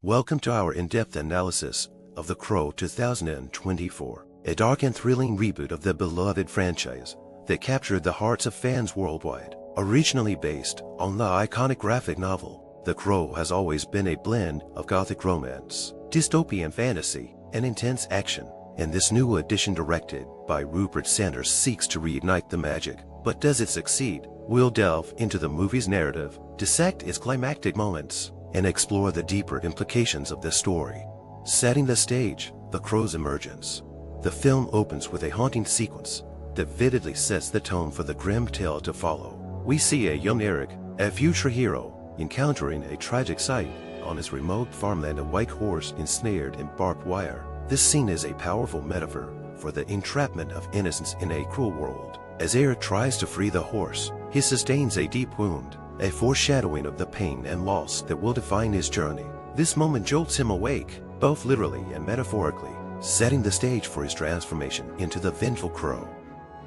Welcome to our in-depth analysis of The Crow 2024, a dark and thrilling reboot of the beloved franchise that captured the hearts of fans worldwide. Originally based on the iconic graphic novel, The Crow has always been a blend of gothic romance, dystopian fantasy, and intense action, and this new edition, directed by Rupert Sanders, seeks to reignite the magic. But does it succeed? We'll delve into the movie's narrative, dissect its climactic moments, and explore the deeper implications of the story. Setting the stage, The Crow's emergence. The film opens with a haunting sequence that vividly sets the tone for the grim tale to follow. We see a young Eric, a future hero, encountering a tragic sight on his remote farmland, a white horse ensnared in barbed wire. This scene is a powerful metaphor for the entrapment of innocence in a cruel world. As Eric tries to free the horse, he sustains a deep wound, a foreshadowing of the pain and loss that will define his journey. This moment jolts him awake, both literally and metaphorically, setting the stage for his transformation into the vengeful Crow.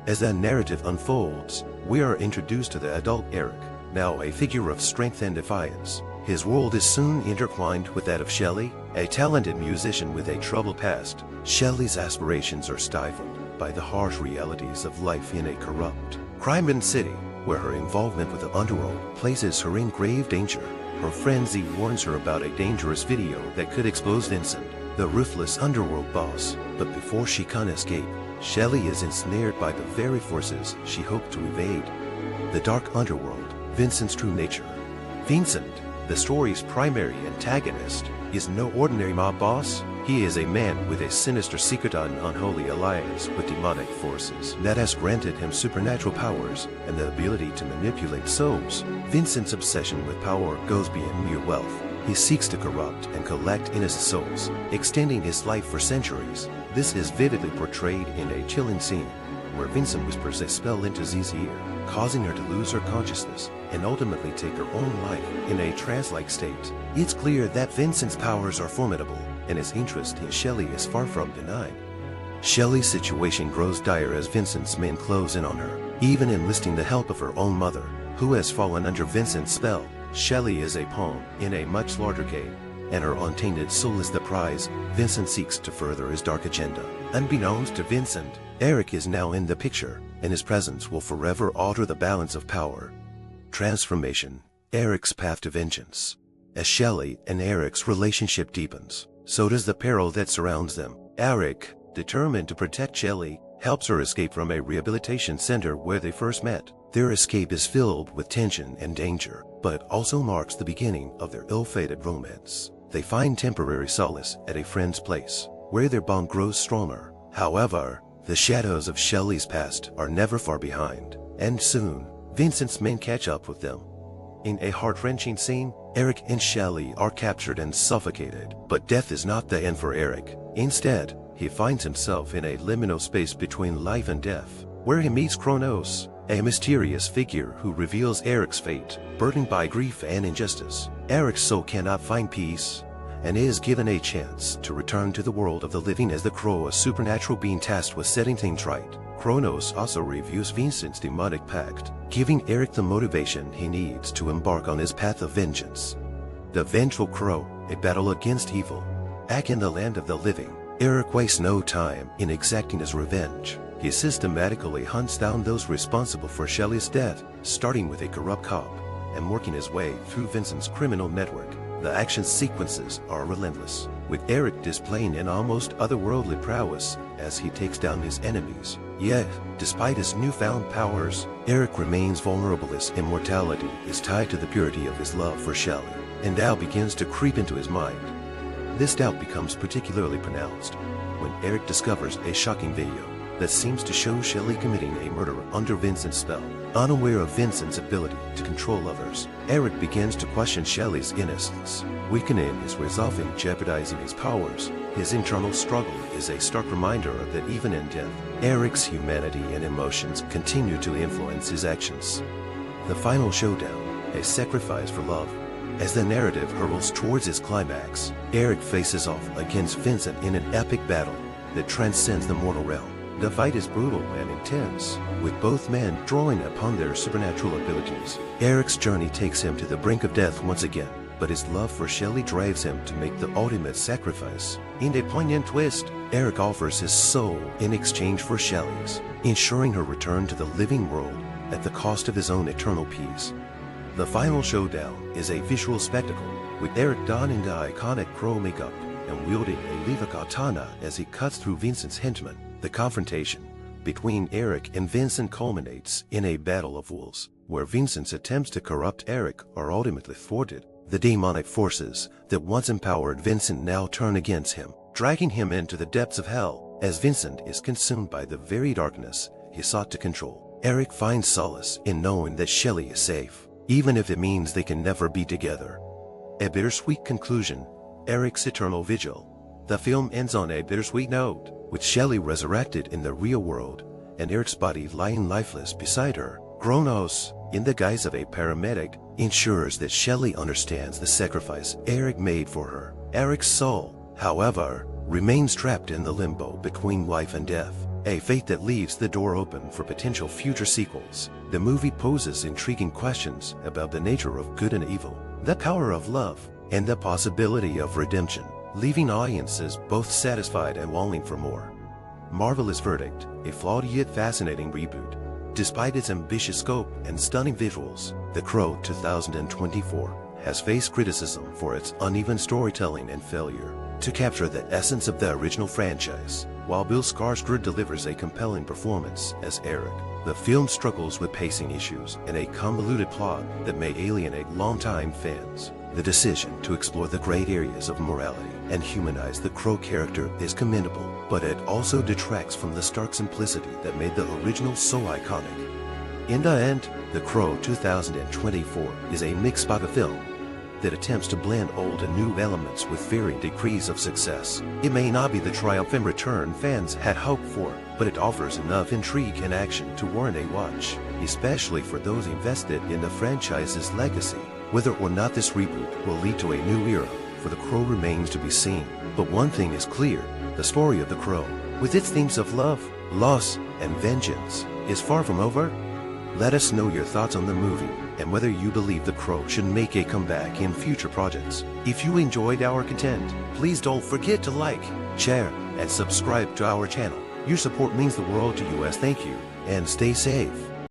As the narrative unfolds, we are introduced to the adult Eric, now a figure of strength and defiance. His world is soon intertwined with that of Shelley, a talented musician with a troubled past. Shelley's aspirations are stifled by the harsh realities of life in a corrupt, crime-ridden city, where her involvement with the underworld places her in grave danger. Her frenzy warns her about a dangerous video that could expose Vincent, the ruthless underworld boss. But before she can escape, Shelley is ensnared by the very forces she hoped to evade. The dark underworld, Vincent's true nature. Vincent, the story's primary antagonist, is no ordinary mob boss. He is a man with a sinister secret, an unholy alliance with demonic forces that has granted him supernatural powers and the ability to manipulate souls. Vincent's obsession with power goes beyond mere wealth. He seeks to corrupt and collect innocent souls, extending his life for centuries. This is vividly portrayed in a chilling scene where Vincent whispers a spell into Z's ear, causing her to lose her consciousness and ultimately take her own life in a trance-like state. It's clear that Vincent's powers are formidable, and his interest in Shelley is far from denied. Shelley's situation grows dire as Vincent's men close in on her, even enlisting the help of her own mother, who has fallen under Vincent's spell. Shelley is a pawn in a much larger game, and her untainted soul is the prize Vincent seeks to further his dark agenda. Unbeknownst to Vincent, Eric is now in the picture, and his presence will forever alter the balance of power. Transformation, Eric's path to vengeance. As Shelley and Eric's relationship deepens, so does the peril that surrounds them. Eric, determined to protect Shelley, helps her escape from a rehabilitation center where they first met. Their escape is filled with tension and danger, but also marks the beginning of their ill-fated romance. They find temporary solace at a friend's place, where their bond grows stronger. However, the shadows of Shelley's past are never far behind, and soon, Vincent's men catch up with them. In a heart-wrenching scene, Eric and Shelley are captured and suffocated, but death is not the end for Eric. Instead, he finds himself in a liminal space between life and death, where he meets Kronos, a mysterious figure who reveals Eric's fate, burdened by grief and injustice. Eric's soul cannot find peace, and is given a chance to return to the world of the living as the Crow, a supernatural being tasked with setting things right. Kronos also reviews Vincent's demonic pact, giving Eric the motivation he needs to embark on his path of vengeance. The Vengeful Crow, a battle against evil. Back in the land of the living, Eric wastes no time in exacting his revenge. He systematically hunts down those responsible for Shelley's death, starting with a corrupt cop and working his way through Vincent's criminal network. The action sequences are relentless, with Eric displaying an almost otherworldly prowess as he takes down his enemies. Yet, despite his newfound powers, Eric remains vulnerable as immortality is tied to the purity of his love for Shelley, and doubt begins to creep into his mind. This doubt becomes particularly pronounced when Eric discovers a shocking video that seems to show Shelley committing a murder under Vincent's spell. Unaware of Vincent's ability to control others, Eric begins to question Shelley's innocence, weakening his resolve and jeopardizing his powers. His internal struggle is a stark reminder that even in death, Eric's humanity and emotions continue to influence his actions. The final showdown, a sacrifice for love. As the narrative hurtles towards its climax, Eric faces off against Vincent in an epic battle that transcends the mortal realm. The fight is brutal and intense, with both men drawing upon their supernatural abilities. Eric's journey takes him to the brink of death once again, but his love for Shelley drives him to make the ultimate sacrifice. In a poignant twist, Eric offers his soul in exchange for Shelley's, ensuring her return to the living world at the cost of his own eternal peace. The final showdown is a visual spectacle, with Eric donning the iconic crow makeup and wielding a leva katana as he cuts through Vincent's henchmen. The confrontation between Eric and Vincent culminates in a battle of wolves, where Vincent's attempts to corrupt Eric are ultimately thwarted. The demonic forces that once empowered Vincent now turn against him, dragging him into the depths of hell as Vincent is consumed by the very darkness he sought to control. Eric finds solace in knowing that Shelley is safe, even if it means they can never be together. A bittersweet conclusion, Eric's eternal vigil. The film ends on a bittersweet note, with Shelley resurrected in the real world and Eric's body lying lifeless beside her. Kronos, in the guise of a paramedic, ensures that Shelley understands the sacrifice Eric made for her. Eric's soul, however, remains trapped in the limbo between life and death, a fate that leaves the door open for potential future sequels. The movie poses intriguing questions about the nature of good and evil, the power of love, and the possibility of redemption, leaving audiences both satisfied and longing for more. Marvelous verdict, a flawed yet fascinating reboot. Despite its ambitious scope and stunning visuals, The Crow 2024 has faced criticism for its uneven storytelling and failure to capture the essence of the original franchise. While Bill Skarsgård delivers a compelling performance as Eric, the film struggles with pacing issues and a convoluted plot that may alienate longtime fans. The decision to explore the gray areas of morality and humanize the Crow character is commendable, but it also detracts from the stark simplicity that made the original so iconic. In the end, The Crow 2024 is a mixed bag of film that attempts to blend old and new elements with varying degrees of success. It may not be the triumphant return fans had hoped for, but it offers enough intrigue and action to warrant a watch, especially for those invested in the franchise's legacy. Whether or not this reboot will lead to a new era for The Crow remains to be seen. But one thing is clear, the story of The Crow, with its themes of love, loss, and vengeance, is far from over. Let us know your thoughts on the movie and whether you believe The Crow should make a comeback in future projects. If you enjoyed our content, please don't forget to like, share, and subscribe to our channel. Your support means the world to us. Thank you, and stay safe.